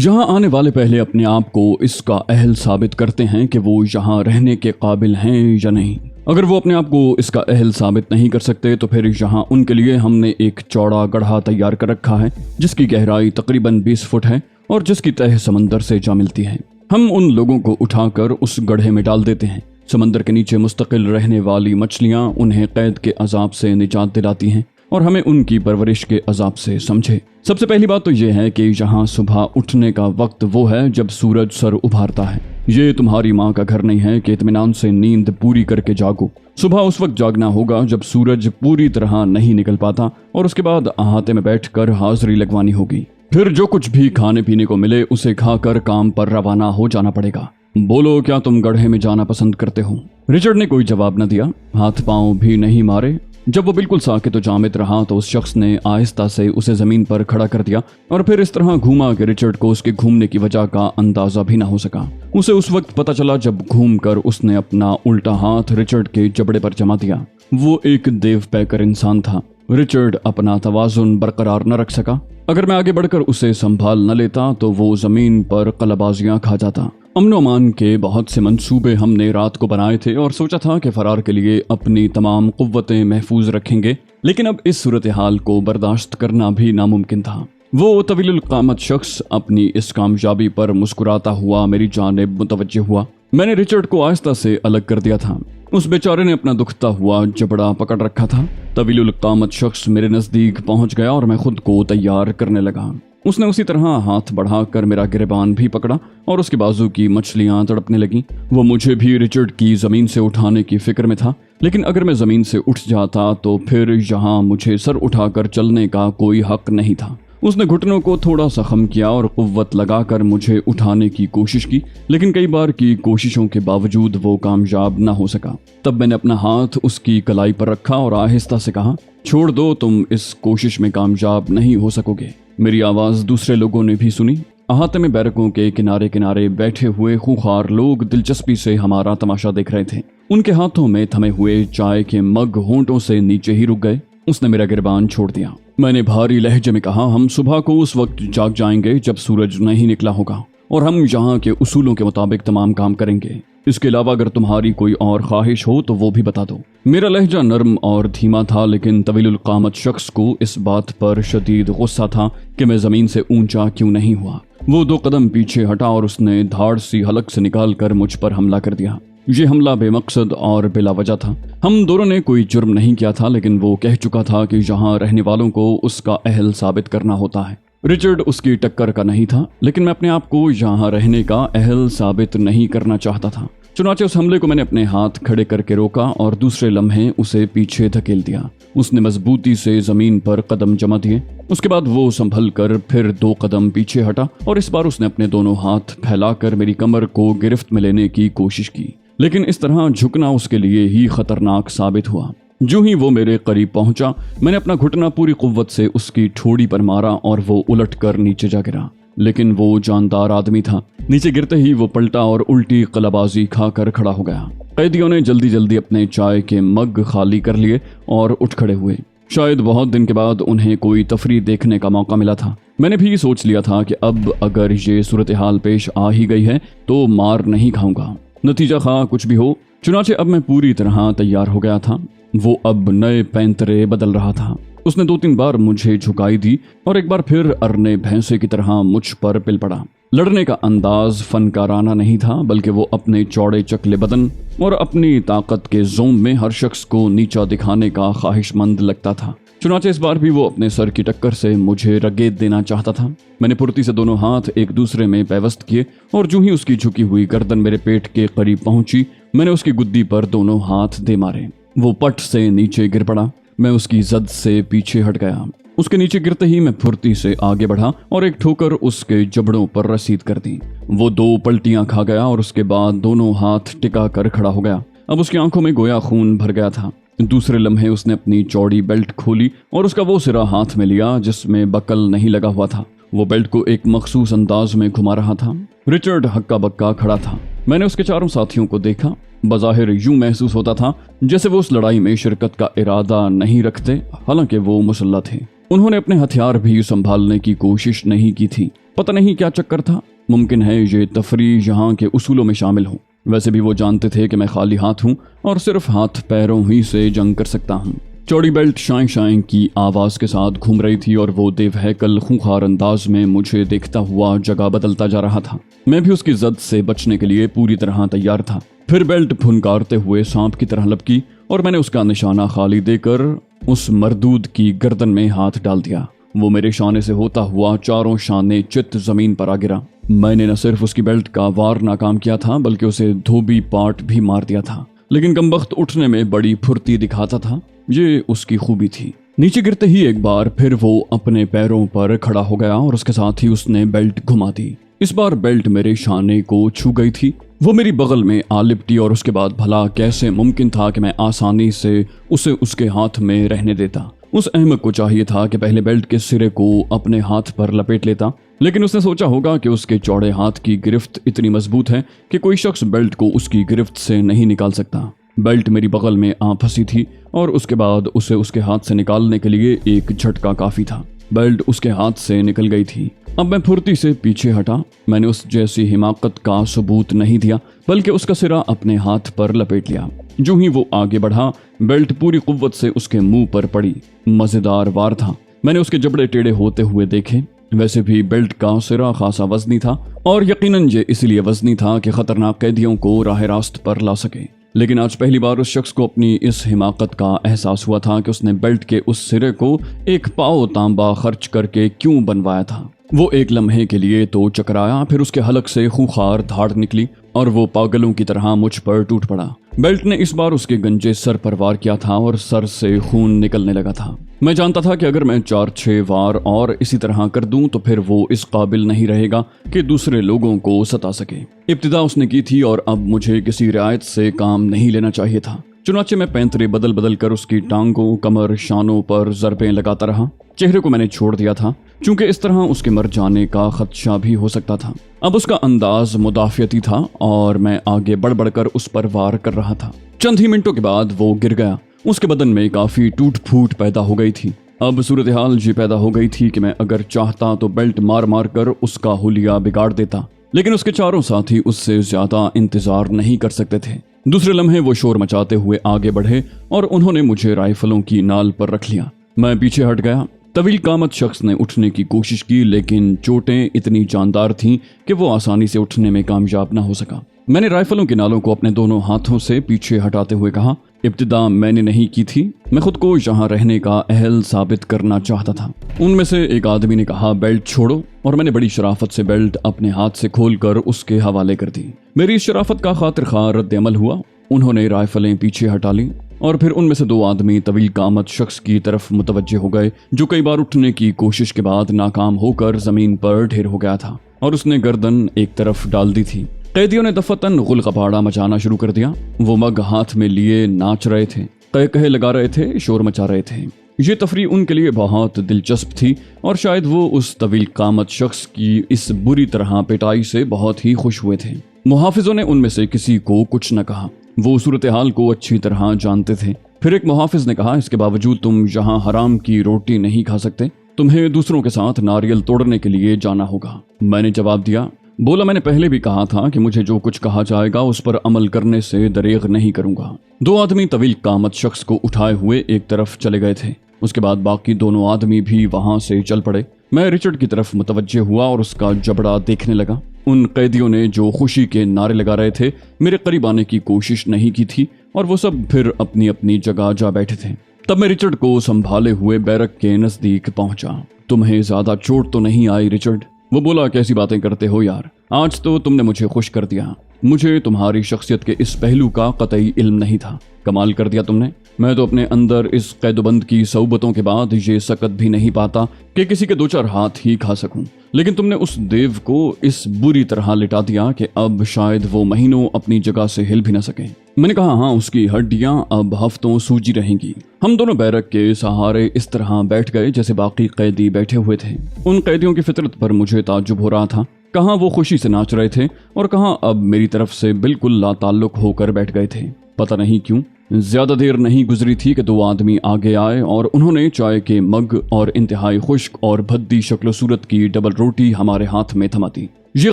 यहाँ आने वाले पहले अपने आप को इसका अहल साबित करते हैं कि वो यहाँ रहने के काबिल हैं या नहीं। अगर वो अपने आप को इसका अहल साबित नहीं कर सकते तो फिर यहाँ उनके लिए हमने एक चौड़ा गड्ढा तैयार कर रखा है जिसकी गहराई तकरीबन 20 फुट है और जिसकी तह समंदर से जा मिलती है। हम उन लोगों को उठाकर उस गड्ढे में डाल देते हैं। समंदर के नीचे मुस्तकिल रहने वाली मछलियाँ उन्हें कैद के अजाब से निजात दिलाती हैं और हमें उनकी परवरिश के अजाब से समझे। सबसे पहली बात तो ये है कि यहाँ सुबह उठने का वक्त वो है जब सूरज सर उभारता है। ये तुम्हारी माँ का घर नहीं है कि इत्मीनान से नींद पूरी करके जागो। सुबह उस वक्त जागना होगा जब सूरज पूरी तरह नहीं निकल पाता और उसके बाद अहाते में बैठकर हाजिरी लगवानी होगी। फिर जो कुछ भी खाने पीने को मिले उसे खाकर काम पर रवाना हो जाना पड़ेगा। बोलो, क्या तुम गड्ढे में जाना पसंद करते हो? रिचर्ड ने कोई जवाब न दिया, हाथ पांव भी नहीं मारे। जब वो बिल्कुल साकित और जामिद रहा तो उस शख्स ने आहिस्ता से उसे जमीन पर खड़ा कर दिया और फिर इस तरह घूमा कि रिचर्ड को उसके घूमने की वजह का अंदाजा भी ना हो सका। उसे उस वक्त पता चला जब घूमकर उसने अपना उल्टा हाथ रिचर्ड के जबड़े पर जमा दिया। वो एक देव पैकर इंसान था। रिचर्ड अपना तवाजुन बरकरार न रख सका। अगर मैं आगे बढ़कर उसे संभाल न लेता तो वो जमीन पर कलाबाजियां खा जाता। अमन अमान के बहुत से मंसूबे हमने रात को बनाए थे और सोचा था कि फरार के लिए अपनी तमाम कुव्वतें महफूज रखेंगे, लेकिन अब इस सूरत हाल को बर्दाश्त करना भी नामुमकिन था। वो तवीलुल क़ामत शख्स अपनी इस कामयाबी पर मुस्कुराता हुआ मेरी जानिब मुतवज्जे हुआ। मैंने रिचर्ड को आहिस्ता से अलग कर दिया था। उस बेचारे ने अपना दुखता हुआ जबड़ा पकड़ रखा था। तवीलुल क़ामत शख्स मेरे नजदीक पहुंच गया और मैं खुद को तैयार करने लगा। उसने उसी तरह हाथ बढ़ाकर मेरा गिरबान भी पकड़ा और उसके बाजू की मछलियां तड़पने लगीं। वो मुझे भी रिचर्ड की जमीन से उठाने की फिक्र में था, लेकिन अगर मैं जमीन से उठ जाता तो फिर यहाँ मुझे सर उठाकर चलने का कोई हक नहीं था। उसने घुटनों को थोड़ा सा खम किया और कुव्वत लगाकर मुझे उठाने की कोशिश की, लेकिन कई बार की कोशिशों के बावजूद वो कामयाब न हो सका। तब मैंने अपना हाथ उसकी कलाई पर रखा और आहिस्ता से कहा, छोड़ दो, तुम इस कोशिश में कामयाब नहीं हो सकोगे। मेरी आवाज़ दूसरे लोगों ने भी सुनी। अहाते में बैरकों के किनारे किनारे बैठे हुए खूंखार लोग दिलचस्पी से हमारा तमाशा देख रहे थे। उनके हाथों में थमे हुए चाय के मग होंठों से नीचे ही रुक गए। उसने मेरा गिरबान छोड़ दिया। मैंने भारी लहजे में कहा, हम सुबह को उस वक्त जाग जाएंगे जब सूरज नहीं निकला होगा और हम यहाँ के उसूलों के मुताबिक तमाम काम करेंगे। इसके अलावा अगर तुम्हारी कोई और ख्वाहिश हो तो वो भी बता दो। मेरा लहजा नर्म और धीमा था, लेकिन तवीलुल क़ामत शख्स को इस बात पर शदीद गुस्सा था कि मैं जमीन से ऊंचा क्यों नहीं हुआ। वो 2 कदम पीछे हटा और उसने धाड़ सी हलक से निकाल कर मुझ पर हमला कर दिया। ये हमला बेमकसद और बिला वजह था। हम दोनों ने कोई जुर्म नहीं किया था, लेकिन वो कह चुका था कि यहाँ रहने वालों को उसका अहल साबित करना होता है। रिचर्ड उसकी टक्कर का नहीं था, लेकिन मैं अपने आप को यहाँ रहने का अहल साबित नहीं करना चाहता था। चुनाचे उस हमले को मैंने अपने हाथ खड़े करके रोका और दूसरे लम्हे उसे पीछे धकेल दिया। उसने मजबूती से जमीन पर कदम जमा दिए। उसके बाद वो संभल कर फिर 2 कदम पीछे हटा और इस बार उसने अपने दोनों हाथ फैलाकर मेरी कमर को गिरफ्त में लेने की कोशिश की, लेकिन इस तरह झुकना उसके लिए ही खतरनाक साबित हुआ। जो ही वो मेरे करीब पहुंचा, मैंने अपना घुटना पूरी कुव्वत से उसकी ठोड़ी पर मारा और वो उलटकर नीचे जा गिरा। लेकिन वो जानदार आदमी था। नीचे गिरते ही वो पलटा और उल्टी कलाबाजी खाकर खड़ा हो गया। कैदियों ने जल्दी जल्दी अपने चाय के मग खाली कर लिए और उठ खड़े हुए। शायद बहुत दिन के बाद उन्हें कोई तफरीह देखने का मौका मिला था। मैंने भी सोच लिया था कि अब अगर ये सूरत हाल पेश आ ही गई है तो मार नहीं खाऊंगा, नतीजा खा कुछ भी हो। चुनाचे अब मैं पूरी तरह तैयार हो गया था। वो अब नए पैंतरे बदल रहा था। उसने 2-3 बार मुझे झुकाई दी और एक बार फिर अरने भैंसे की तरह मुझ पर पिल पड़ा। लड़ने का अंदाज फनकाराना नहीं था, बल्कि वो अपने चौड़े चकले बदन और अपनी ताकत के जोम में हर शख्स को नीचा दिखाने का ख्वाहिशमंद लगता था। चुनाचे इस बार भी वो अपने सर की टक्कर से मुझे रगेद देना चाहता था। मैंने फुर्ती से दोनों हाथ एक दूसरे में पैवस्त किए और जो ही उसकी झुकी हुई गर्दन मेरे पेट के करीब पहुंची, मैंने उसकी गुद्दी पर दोनों हाथ दे मारे। वो पट से नीचे गिर पड़ा। मैं उसकी जद से पीछे हट गया। उसके नीचे गिरते ही मैं फुर्ती से आगे बढ़ा और एक ठोकर उसके जबड़ों पर रसीद कर दी। वो 2 पलटियां खा गया और उसके बाद दोनों हाथ टिका कर खड़ा हो गया। अब उसकी आंखों में गोया खून भर गया था। दूसरे लम्हे उसने अपनी चौड़ी बेल्ट खोली और उसका वो सिरा हाथ में लिया जिसमें बकल नहीं लगा हुआ था। वो बेल्ट को एक मखसूस अंदाज में घुमा रहा था। रिचर्ड हक्का बक्का खड़ा था। मैंने उसके चारों साथियों को देखा। बज़ाहिर यूं महसूस होता था जैसे वो उस लड़ाई में शिरकत का इरादा नहीं रखते, हालांकि वो मुसल्लह थे। उन्होंने अपने हथियार भी संभालने की कोशिश नहीं की थी। पता नहीं क्या चक्कर था। मुमकिन है ये तफरीह यहाँ के उसूलों में शामिल हो। वैसे भी वो जानते थे कि मैं खाली हाथ हूँ और सिर्फ हाथ पैरों ही से जंग कर सकता हूँ। चौड़ी बेल्ट शाएं शाएं की आवाज़ के साथ घूम रही थी और वो देवहैकल खूंखार अंदाज में मुझे देखता हुआ जगह बदलता जा रहा था। मैं भी उसकी जद से बचने के लिए पूरी तरह तैयार था। फिर बेल्ट फुनकारते हुए सांप की तरह लपकी और मैंने उसका निशाना खाली देकर उस मरदूद की गर्दन में हाथ डाल दिया। वो मेरे शाने से होता हुआ चारों शाने चित जमीन पर आ गिरा। मैंने न सिर्फ उसकी बेल्ट का वार नाकाम किया था बल्कि उसे धोबी पाट भी मार दिया था। लेकिन कमबख्त उठने में बड़ी फुर्ती दिखाता था। ये उसकी खूबी थी। नीचे गिरते ही एक बार फिर वो अपने पैरों पर खड़ा हो गया और उसके साथ ही उसने बेल्ट घुमा दी। इस बार बेल्ट मेरे शाने को छू गई थी। वो मेरी बगल में आ लिपटी और उसके बाद भला कैसे मुमकिन था कि मैं आसानी से उसे उसके हाथ में रहने देता। उस अहमक को चाहिए था कि पहले बेल्ट के सिरे को अपने हाथ पर लपेट लेता, लेकिन उसने सोचा होगा कि उसके चौड़े हाथ की गिरफ्त इतनी मजबूत है कि कोई शख्स बेल्ट को उसकी गिरफ्त से नहीं निकाल सकता। बेल्ट मेरी बगल में आ फंसी थी और उसके बाद उसे उसके हाथ से निकालने के लिए एक झटका काफी था। बेल्ट उसके हाथ से निकल गई थी। अब मैं फुर्ती से पीछे हटा। मैंने उस जैसी हिमाकत का सबूत नहीं दिया बल्कि उसका सिरा अपने हाथ पर लपेट लिया। जो ही वो आगे बढ़ा बेल्ट पूरी कुव्वत से उसके मुंह पर पड़ी। मजेदार वार था। मैंने उसके जबड़े टेढ़े होते हुए देखे। वैसे भी बेल्ट का सिरा खासा वजनी था और यकीनन ये इसलिए वजनी था कि खतरनाक कैदियों को राह रास्त पर ला सके। लेकिन आज पहली बार उस शख्स को अपनी इस हिमाकत का एहसास हुआ था कि उसने बेल्ट के उस सिरे को एक पाव तांबा खर्च करके क्यों बनवाया था। वो एक लम्हे के लिए तो चकराया, फिर उसके हलक से खूंखार धाड़ निकली और वो पागलों की तरह मुझ पर टूट पड़ा। बेल्ट ने इस बार उसके गंजे सर पर वार किया था और सर से खून निकलने लगा था। मैं जानता था कि अगर मैं 4-6 वार और इसी तरह कर दूं तो फिर वो इस काबिल नहीं रहेगा कि दूसरे लोगों को सता सके। इब्तिदा उसने की थी और अब मुझे किसी रियायत से काम नहीं लेना चाहिए था। चुनाचे मैं पैंतरे बदल बदल कर उसकी टांगों, कमर, शानों पर ज़रबें लगाता रहा। चेहरे को मैंने छोड़ दिया था क्योंकि इस तरह उसके मर जाने का खदशा भी हो सकता था। अब उसका अंदाज मुदाफियती था और मैं आगे बढ़ बढ़कर उस पर वार कर रहा था। चंद ही मिनटों के बाद वो गिर गया। उसके बदन में काफी टूट फूट पैदा हो गई थी। अब सूरत हाल ये पैदा हो गई थी कि मैं अगर चाहता तो बेल्ट मार मार कर उसका हुलिया बिगाड़ देता, लेकिन उसके चारों साथी उससे ज्यादा इंतजार नहीं कर सकते थे। दूसरे लम्हे वो शोर मचाते हुए आगे बढ़े और उन्होंने मुझे राइफलों की नाल पर रख लिया। मैं पीछे हट गया। तवील कामत शख्स ने उठने की कोशिश की लेकिन चोटें इतनी जानदार थीं कि वो आसानी से उठने में कामयाब न हो सका। मैंने राइफलों के नालों को अपने दोनों हाथों से पीछे हटाते हुए कहा, इब्तिदा मैंने नहीं की थी, मैं खुद को यहाँ रहने का अहल साबित करना चाहता था। उनमें से एक आदमी ने कहा, बेल्ट छोड़ो, और मैंने बड़ी शराफत से बेल्ट अपने हाथ से खोलकर उसके हवाले कर दी। मेरी इस शराफत का खातिर खा रद्द अमल हुआ। उन्होंने राइफलें पीछे हटा ली और फिर उनमें से 2 आदमी तवील कामत शख्स की तरफ मुतवज्जे हो गए जो कई बार उठने की कोशिश के बाद नाकाम होकर जमीन पर ढेर हो गया था और उसने गर्दन एक तरफ डाल दी थी। कैदियों ने दफतन गुल कपाड़ा मचाना शुरू कर दिया। वो मग हाथ में लिए नाच रहे थे, कहे लगा रहे थे, शोर मचा रहे थे। ये तफरीह उनके लिए बहुत दिलचस्प थी और शायद वो उस तवील कामत शख्स की इस बुरी तरह पिटाई से बहुत ही खुश हुए थे। मुहाफिजों ने उनमें से किसी को कुछ न कहा। वो सूरत हाल को अच्छी तरह जानते थे। फिर एक मुहाफिज ने कहा, इसके बावजूद तुम यहाँ हराम की रोटी नहीं खा सकते, तुम्हें दूसरों के साथ नारियल तोड़ने के लिए जाना होगा। मैंने जवाब दिया, बोला, मैंने पहले भी कहा था कि मुझे जो कुछ कहा जाएगा उस पर अमल करने से दरेग नहीं करूंगा। 2 आदमी तवील कामत शख्स को उठाए हुए एक तरफ चले गए थे। उसके बाद बाकी दोनों आदमी भी वहां से चल पड़े। मैं रिचर्ड की तरफ मुतवज्जे हुआ और उसका जबड़ा देखने लगा। उन कैदियों ने जो खुशी के नारे लगा रहे थे मेरे करीब आने की कोशिश नहीं की थी और वो सब फिर अपनी अपनी जगह जा बैठे थे। तब मैं रिचर्ड को संभाले हुए बैरक के नजदीक पहुंचा। तुम्हें ज्यादा चोट तो नहीं आई रिचर्ड? वो बोला, कैसी बातें करते हो यार, आज तो तुमने मुझे खुश कर दिया। मुझे तुम्हारी शख्सियत के इस पहलू का कतई इल्म नहीं था। कमाल कर दिया तुमने। मैं तो अपने अंदर इस कैदबंद की सौबतों के बाद ये सकत भी नहीं पाता कि किसी के 2-4 हाथ ही खा सकूं, लेकिन तुमने उस देव को इस बुरी तरह लिटा दिया कि अब शायद वो महीनों अपनी जगह से हिल भी न सके। मैंने कहा, हाँ, उसकी हड्डियां अब हफ्तों सूजी रहेंगी। हम दोनों बैरक के सहारे इस तरह बैठ गए जैसे बाकी कैदी बैठे हुए थे। उन कैदियों की फितरत पर मुझे ताज्जुब हो रहा था। कहाँ वो खुशी से नाच रहे थे और कहाँ अब मेरी तरफ से बिल्कुल लाताल्लुक होकर बैठ गए थे। पता नहीं क्यों ज्यादा देर नहीं गुजरी थी कि 2 आदमी आगे आए और उन्होंने चाय के मग और इंतहाई खुश्क और भद्दी शक्ल सूरत की डबल रोटी हमारे हाथ में थमा दी। ये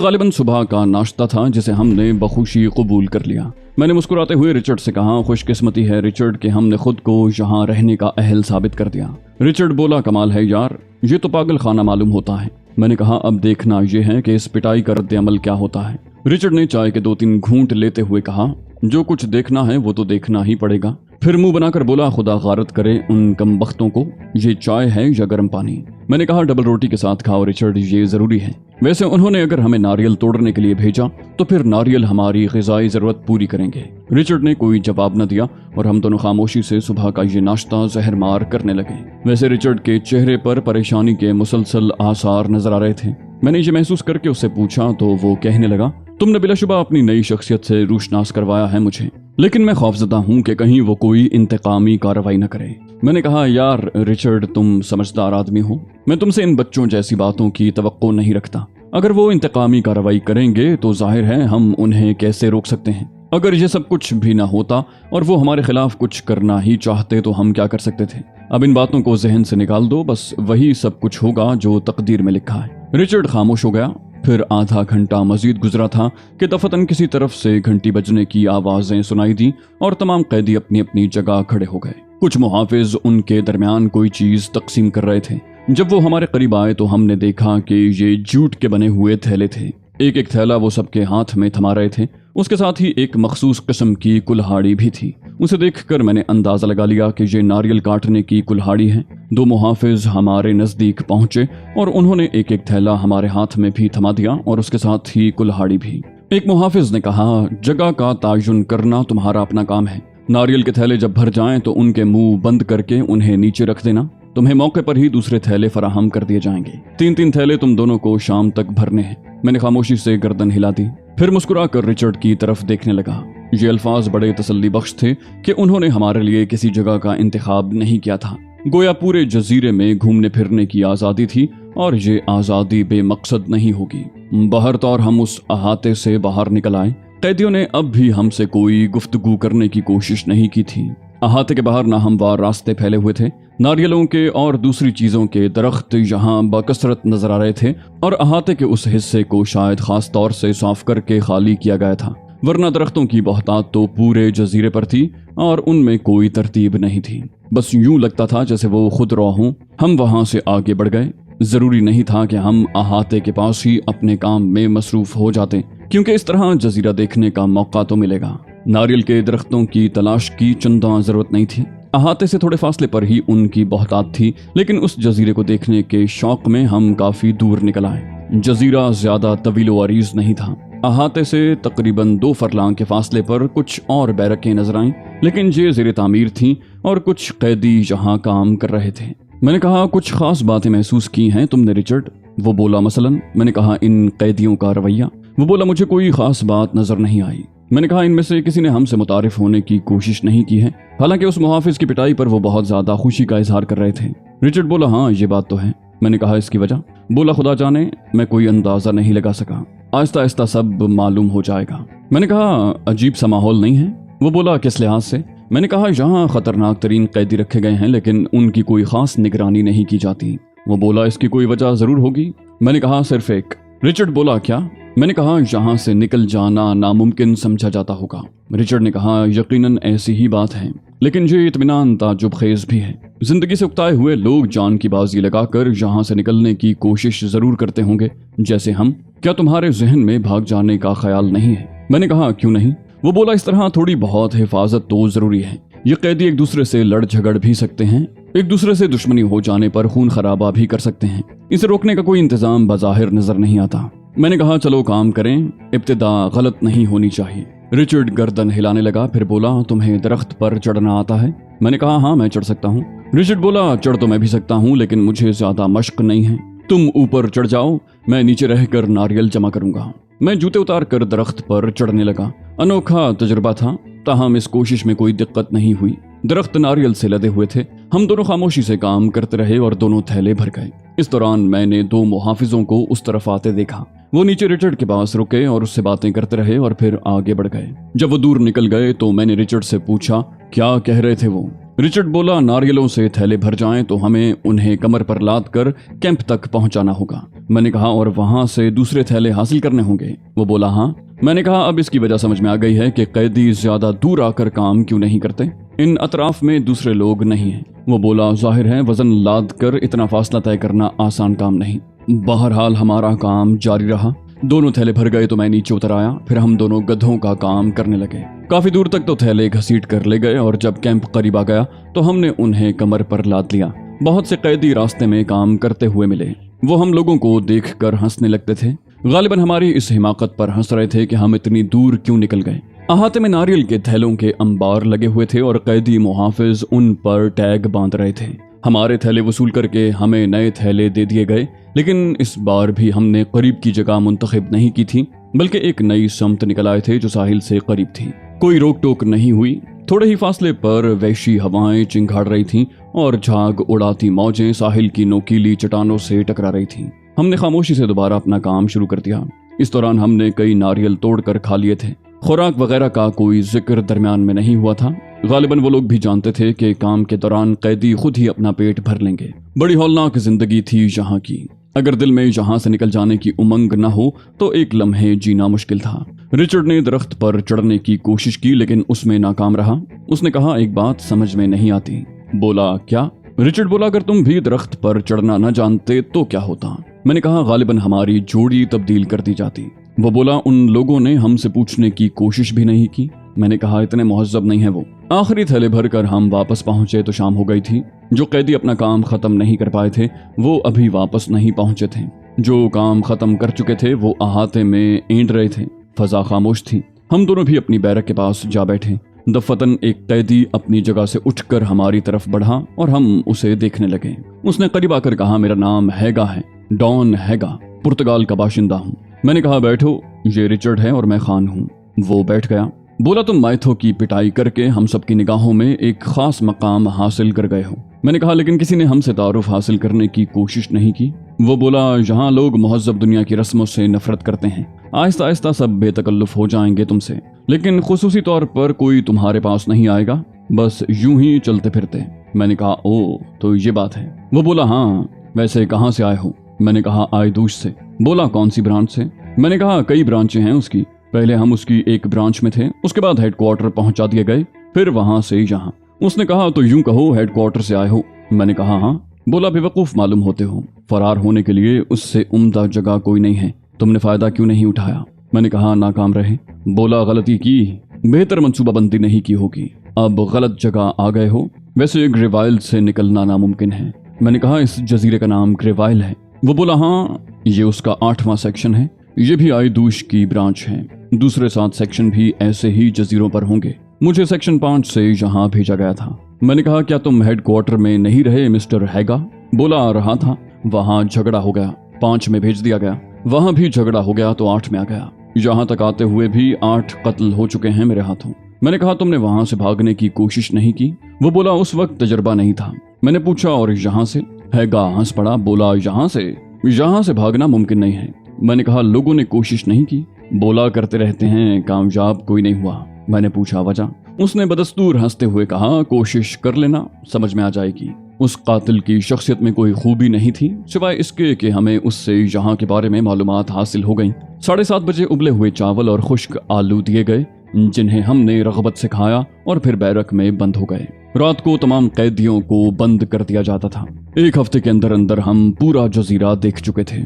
गालिबन सुबह का नाश्ता था जिसे हमने बखुशी कबूल कर लिया। मैंने मुस्कुराते हुए रिचर्ड से कहा, खुशकिस्मती है रिचर्ड कि हमने खुद को यहाँ रहने का अहल साबित कर दिया। रिचर्ड बोला, कमाल है यार, ये तो पागल खाना मालूम होता है। मैंने कहा, अब देखना यह है कि इस पिटाई का रद्द-ए-अमल क्या होता है। रिचर्ड ने चाय के 2-3 घूंट लेते हुए कहा, जो कुछ देखना है वो तो देखना ही पड़ेगा। फिर मुंह बनाकर बोला, खुदा गारत करे उन कमबख्तों को, ये चाय है या गर्म पानी। मैंने कहा, डबल रोटी के साथ खाओ रिचर्ड, ये जरूरी है। वैसे उन्होंने अगर हमें नारियल तोड़ने के लिए भेजा तो फिर नारियल हमारी ग़िज़ाई ज़रूरत पूरी करेंगे। रिचर्ड ने कोई जवाब न दिया और हम दोनों खामोशी से सुबह का ये नाश्ता जहर मार करने लगे। वैसे रिचर्ड के चेहरे पर परेशानी के मुसलसल आसार नजर आ रहे थे। मैंने ये महसूस करके उससे पूछा तो वो कहने लगा, तुमने बिलाशुबा अपनी नई शख्सियत से रूशनास करवाया है मुझे, लेकिन मैं खौफजदा हूँ कि कहीं वो कोई इंतकामी कार्रवाई न करे। मैंने कहा, यार रिचर्ड, तुम समझदार आदमी हो, मैं तुमसे इन बच्चों जैसी बातों की तवक्को नहीं रखता। अगर वो इंतकामी कार्रवाई करेंगे तो जाहिर है हम उन्हें कैसे रोक सकते हैं। अगर ये सब कुछ भी ना होता और वो हमारे खिलाफ कुछ करना ही चाहते तो हम क्या कर सकते थे। अब इन बातों को जहन से निकाल दो, बस वही सब कुछ होगा जो तकदीर में लिखा है। रिचर्ड खामोश हो गया। फिर आधा घंटा मजीद गुजरा था कि दफतन किसी तरफ से घंटी बजने की आवाजें सुनाई दी और तमाम कैदी अपनी अपनी जगह खड़े हो गए। कुछ मुहाफिज उनके दरमियान कोई चीज तकसीम कर रहे थे। जब वो हमारे करीब आए तो हमने देखा कि ये जूट के बने हुए थैले थे। एक एक थैला वो सबके हाथ में थमा रहे थे। उसके साथ ही एक मखसूस किस्म की कुल्हाड़ी भी थी। उसे देखकर मैंने अंदाजा लगा लिया कि ये नारियल काटने की कुल्हाड़ी है। 2 मुहाफिज हमारे नजदीक पहुंचे और उन्होंने एक एक थैला हमारे हाथ में भी थमा दिया और उसके साथ ही कुल्हाड़ी भी। एक मुहाफिज ने कहा, जगह का तायुन करना तुम्हारा अपना काम है। नारियल के थैले जब भर जाएं तो उनके मुंह बंद करके उन्हें नीचे रख देना। तुम्हें मौके पर ही दूसरे थैले फराहम कर दिए जाएंगे। 3-3 थैले तुम दोनों को शाम तक भरने हैं। मैंने खामोशी से गर्दन हिला दी, फिर मुस्कुराकर रिचर्ड की तरफ देखने लगा। ये अल्फाज बड़े तसल्ली बख्श थे कि उन्होंने हमारे लिए किसी जगह का इंतखाब नहीं किया था। गोया पूरे जजीरे में घूमने फिरने की आज़ादी थी और ये आज़ादी बेमकसद नहीं होगी। बहरतौर हम उस अहाते से बाहर निकल आए। कैदियों ने अब भी हमसे कोई गुफ्तगू करने की कोशिश नहीं की थी। अहाते के बाहर नाहमवार रास्ते फैले हुए थे। नारियलों के और दूसरी चीजों के दरख्त यहाँ बकसरत नजर आ रहे थे और अहाते के उस हिस्से को शायद खास तौर से साफ करके खाली किया गया था, वरना दरख्तों की बहुतात तो पूरे जजीरे पर थी और उनमें कोई तरतीब नहीं थी। बस यूं लगता था जैसे वो खुद रौ हों। हम वहां से आगे बढ़ गए। जरूरी नहीं था कि हम अहाते के पास ही अपने काम में मसरूफ हो जाते, क्योंकि इस तरह जजीरा देखने का मौका तो मिलेगा। नारियल के दरख्तों की तलाश की चंदा जरूरत नहीं थी। अहाते से थोड़े फासले पर ही उनकी बहुतात थी, लेकिन उस जजीरे को देखने के शौक में हम काफी दूर निकल आए। जजीरा ज्यादा तवीलो अरीज नहीं था। अहाते से तकरीबन 2 फरलांग के फासले पर कुछ और बैरकें नजर आईं, लेकिन ये ज़ेरे तामीर थीं और कुछ कैदी यहाँ काम कर रहे थे। मैंने कहा, कुछ खास बातें महसूस की हैं तुमने रिचर्ड? वो बोला, मसलन। मैंने कहा, इन कैदियों का रवैया। वो बोला, मुझे कोई खास बात नजर नहीं आई। मैंने कहा, इनमें से किसी ने हमसे मुतारिफ होने की कोशिश नहीं की है। हालांकि उस मुहाफिज की पिटाई पर वो बहुत ज्यादा खुशी का इजहार कर रहे थे। रिचर्ड बोला, हाँ ये बात तो है। मैंने कहा, इसकी वजह? बोला, खुदा जाने, मैं कोई अंदाजा नहीं लगा सका। आहिस्ता आहिस्ता सब मालूम हो जाएगा। मैंने कहा, अजीब सा माहौल नहीं है? वो बोला, किस लिहाज से? मैंने कहा, यहाँ खतरनाक तरीन कैदी रखे गए हैं लेकिन उनकी कोई खास निगरानी नहीं की जाती। वो बोला, इसकी कोई वजह जरूर होगी। मैंने कहा, सिर्फ एक। रिचर्ड बोला, क्या? मैंने कहा, यहाँ से निकल जाना नामुमकिन समझा जाता होगा। रिचर्ड ने कहा, यकीनन ऐसी ही बात है, लेकिन ये इत्मीनान ताज्जुब खेज भी है। जिंदगी से उकताए हुए लोग जान की बाजी लगाकर यहाँ से निकलने की कोशिश जरूर करते होंगे, जैसे हम। क्या तुम्हारे जहन में भाग जाने का ख्याल नहीं है? मैंने कहा, क्यों नहीं? वो बोला, इस तरह थोड़ी बहुत हिफाजत तो जरूरी है। ये कैदी एक दूसरे से लड़ झगड़ भी सकते हैं, एक दूसरे से दुश्मनी हो जाने पर खून खराबा भी कर सकते हैं। इसे रोकने का कोई इंतजाम बाज़ाहिर नजर नहीं आता। मैंने कहा, चलो काम करें, इब्तिदा गलत नहीं होनी चाहिए। रिचर्ड गर्दन हिलाने लगा, फिर बोला, तुम्हें दरख्त पर चढ़ना आता है? मैंने कहा, हाँ मैं चढ़ सकता हूँ। रिचर्ड बोला, चढ़ तो मैं भी सकता हूँ, लेकिन मुझे ज्यादा मश्क नहीं है। तुम ऊपर चढ़ जाओ, मैं नीचे रहकर नारियल जमा करूंगा। मैं जूते उतार कर दरख्त पर चढ़ने लगा। अनोखा तजुर्बा था, ताहम इस कोशिश में कोई दिक्कत नहीं हुई। दरख्त नारियल से लदे हुए थे। हम दोनों खामोशी से काम करते रहे और दोनों थैले भर गए। इस दौरान मैंने 2 मुहाफिजों को उस तरफ आते देखा। वो नीचे रिचर्ड के पास रुके और उससे बातें करते रहे और फिर आगे बढ़ गए। जब वो दूर निकल गए तो मैंने रिचर्ड से पूछा, क्या कह रहे थे वो? रिचर्ड बोला, नारियलों से थैले भर जाएं तो हमें उन्हें कमर पर लाद कर कैंप तक पहुंचाना होगा। मैंने कहा, और वहां से दूसरे थैले हासिल करने होंगे? वो बोला, हाँ। मैंने कहा, अब इसकी वजह समझ में आ गई है कि कैदी ज्यादा दूर आकर काम क्यों नहीं करते, इन अतराफ में दूसरे लोग नहीं हैं। वो बोला, जाहिर है वजन लाद कर इतना फासला तय करना आसान काम नहीं। बहरहाल हमारा काम जारी रहा। दोनों थैले भर गए तो मैं नीचे उतर आया। फिर हम दोनों गधों का काम करने लगे। काफी दूर तक तो थैले घसीट कर ले गए और जब कैंप करीब आ गया तो हमने उन्हें कमर पर लाद लिया। बहुत से कैदी रास्ते में काम करते हुए मिले। वो हम लोगों को देखकर हंसने लगते थे। गालिबन हमारी इस हिमाकत पर हंस रहे थे कि हम इतनी दूर क्यों निकल गए। अहाते में नारियल के थैलों के अंबार लगे हुए थे और कैदी मुहाफिज उन पर टैग बांध रहे थे। हमारे थैले वसूल करके हमें नए थैले दे दिए गए, लेकिन इस बार भी हमने करीब की जगह मुंतखब नहीं की थी, बल्कि एक नई समत निकल आए थे जो साहिल से करीब थी। कोई रोक टोक नहीं हुई। थोड़े ही फासले पर वैशी हवाएं चिंगाड़ रही थीं और झाग उड़ाती मौजें साहिल की नोकीली चट्टानों से टकरा रही थीं। हमने खामोशी से दोबारा अपना काम शुरू कर दिया। इस दौरान हमने कई नारियल तोड़कर खा लिए थे। खुराक वगैरह का कोई जिक्र दरमियान में नहीं हुआ था। गालिबन वो लोग भी जानते थे कि काम के दौरान कैदी खुद ही अपना पेट भर लेंगे। बड़ी हौलनाक जिंदगी थी यहाँ की। अगर दिल में यहाँ से निकल जाने की उमंग न हो तो एक लम्हे जीना मुश्किल था। रिचर्ड ने दरख्त पर चढ़ने की कोशिश की, लेकिन उसमें नाकाम रहा। उसने कहा, एक बात समझ में नहीं आती। बोला, क्या? रिचर्ड बोला, अगर तुम भी दरख्त पर चढ़ना न जानते तो क्या होता? मैंने कहा, गालिबन हमारी जोड़ी तब्दील कर दी जाती। वो बोला, उन लोगों ने हमसे पूछने की कोशिश भी नहीं की। मैंने कहा, इतने मुहज्जब नहीं है वो। आखिरी थैले भरकर हम वापस पहुंचे तो शाम हो गई थी। जो कैदी अपना काम खत्म नहीं कर पाए थे वो अभी वापस नहीं पहुंचे थे। जो काम खत्म कर चुके थे वो अहाते में ऐंठ रहे थे। फजा खामोश थी। हम दोनों भी अपनी बैरक के पास जा बैठे। दफतन एक कैदी अपनी जगह से उठकर हमारी तरफ बढ़ा और हम उसे देखने लगे। उसने करीब आकर कहा, मेरा नाम हैगा है, डॉन हैगा, पुर्तगाल का बाशिंदा हूँ। मैंने कहा, बैठो, ये रिचर्ड है और मैं खान हूँ। वो बैठ गया। बोला, तुम माइथो की पिटाई करके हम सबकी निगाहों में एक खास मकाम हासिल कर गए हो। मैंने कहा, लेकिन किसी ने हमसे तारुफ हासिल करने की कोशिश नहीं की। वो बोला, यहाँ लोग मुहज्जब दुनिया की रस्मों से नफरत करते हैं। आहिस्ता आहिस्ता सब बेतकल्लुफ हो जाएंगे तुमसे, लेकिन खुसूसी तौर पर कोई तुम्हारे पास नहीं आएगा, बस यूं ही चलते फिरते। मैंने कहा, ओ तो ये बात है। वो बोला, हाँ, वैसे कहाँ से आए हो? मैंने कहा, आयदूश से। बोला, कौन सी ब्रांच से? मैंने कहा, कई ब्रांचें हैं उसकी। पहले हम उसकी एक ब्रांच में थे, उसके बाद हेडक्वार्टर पहुंचा दिए गए, फिर वहां से यहाँ। उसने कहा, तो यूं कहो हेडक्वार्टर से आए हो। मैंने कहा, हाँ। बोला, बेवकूफ मालूम होते हो, फरार होने के लिए उससे उम्दा जगह कोई नहीं है, तुमने फायदा क्यों नहीं उठाया? मैंने कहा, नाकाम रहे। बोला, गलती की, बेहतर मंसूबाबंदी नहीं की होगी, अब गलत जगह आ गए हो। वैसे ग्रेवाइल से निकलना नामुमकिन है। मैंने कहा, इस जजीरे का नाम ग्रेवाइल है। वो बोला, हाँ, ये उसका 8वां सेक्शन है, ये भी आयदूश की ब्रांच है। दूसरे 7 सेक्शन भी ऐसे ही जजीरों पर होंगे। मुझे सेक्शन 5 से यहाँ भेजा गया था। मैंने कहा, क्या तुम हेडक्वार्टर में नहीं रहे मिस्टर हैगा? बोला, आ रहा था, वहाँ झगड़ा हो गया, 5 में भेज दिया गया। वहाँ भी झगड़ा हो गया तो 8 में आ गया। यहाँ तक आते हुए भी 8 कत्ल हो चुके हैं मेरे हाथों। मैंने कहा, तुमने वहाँ से भागने की कोशिश नहीं की? वो बोला, उस वक्त तजर्बा नहीं था। मैंने पूछा, और यहाँ से? हैगा हंस पड़ा। बोला, यहाँ से भागना मुमकिन नहीं है। मैंने कहा, लोगों ने कोशिश नहीं की? बोला, करते रहते हैं, कामयाब कोई नहीं हुआ। मैंने पूछा, वजह? उसने बदस्तूर हंसते हुए कहा, कोशिश कर लेना, समझ में आ जाएगी। उस कातिल की शख्सियत में कोई खूबी नहीं थी सिवाय इसके कि हमें उससे यहाँ के बारे में मालूमात हासिल हो गईं। 7:30 बजे उबले हुए चावल और खुश्क आलू दिए गए, जिन्हें हमने रगबत से खाया और फिर बैरक में बंद हो गए। रात को तमाम कैदियों को बंद कर दिया जाता था। 1 हफ्ते के अंदर अंदर हम पूरा जजीरा देख चुके थे।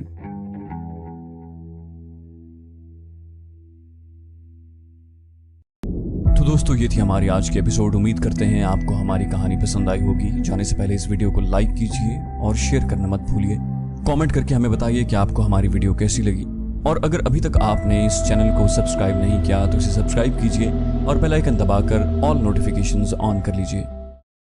तो दोस्तों, ये थी हमारी आज की एपिसोड। उम्मीद करते हैं आपको हमारी कहानी पसंद आई होगी। जाने से पहले इस वीडियो को लाइक कीजिए और शेयर करना मत भूलिए। कमेंट करके हमें बताइए कि आपको हमारी वीडियो कैसी लगी। और अगर अभी तक आपने इस चैनल को सब्सक्राइब नहीं किया तो इसे सब्सक्राइब कीजिए और बेल आइकन दबाकर ऑल नोटिफिकेशंस ऑन कर लीजिए